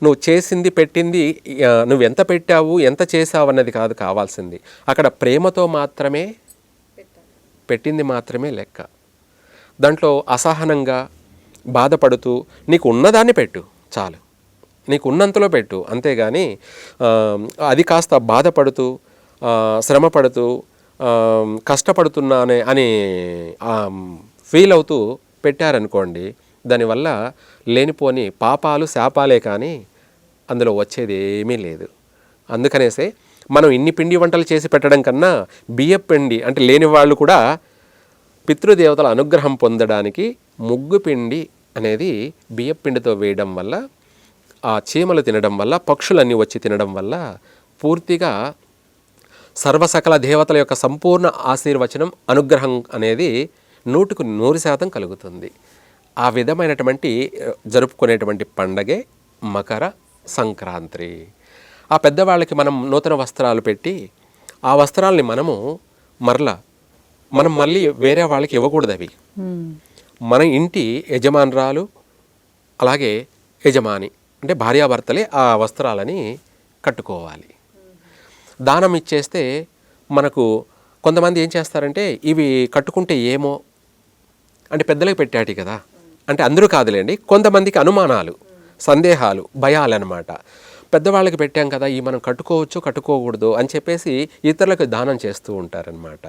నువ్వు చేసింది పెట్టింది నువ్వు ఎంత పెట్టావు ఎంత చేసావు అన్నది కాదు కావాల్సింది, అక్కడ ప్రేమతో మాత్రమే పెట్టింది మాత్రమే లెక్క. దాంట్లో అసహనంగా బాధపడుతూ నీకు ఉన్నదాన్ని పెట్టు చాలు, నీకు ఉన్నంతలో పెట్టు, అంతేగాని అది కాస్త బాధపడుతూ శ్రమపడుతూ కష్టపడుతున్నానే అని ఫీల్ అవుతూ పెట్టారనుకోండి, దానివల్ల లేనిపోని పాపాలు శాపాలే కానీ అందులో వచ్చేది ఏమీ లేదు. అందుకనేసే మనం ఇన్ని పిండి వంటలు చేసి పెట్టడం కన్నా బియ్యం పిండి అంటే లేని వాళ్ళు కూడా పితృదేవతల అనుగ్రహం పొందడానికి ముగ్గు పిండి అనేది బియ్యం పిండితో వేయడం వల్ల, ఆ చీమలు తినడం వల్ల, పక్షులన్నీ వచ్చి తినడం వల్ల పూర్తిగా సర్వసకల దేవతల యొక్క సంపూర్ణ ఆశీర్వచనం అనుగ్రహం అనేది 100% కలుగుతుంది. ఆ విధమైనటువంటి జరుపుకునేటువంటి పండగే మకర సంక్రాంతి. ఆ పెద్దవాళ్ళకి మనం నూతన వస్త్రాలు పెట్టి ఆ వస్త్రాలని మనం మళ్ళీ వేరే వాళ్ళకి ఇవ్వకూడదు. అవి మన ఇంటి యజమానురాలు అలాగే యజమాని అంటే భార్యాభర్తలే ఆ వస్త్రాలని కట్టుకోవాలి. దానం ఇచ్చేస్తే మనకు కొంతమంది ఏం చేస్తారంటే ఇవి కట్టుకుంటే ఏమో అంటే పెద్దలకు పెట్టాటి కదా అంటే అందరూ కాదులేండి, కొంతమందికి అనుమానాలు, సందేహాలు, భయాలు అన్నమాట. పెద్దవాళ్ళకి పెట్టాం కదా ఈ మనం కట్టుకోవచ్చు కట్టుకోకూడదు అని చెప్పేసి ఇతరులకు దానం చేస్తూ ఉంటారనమాట.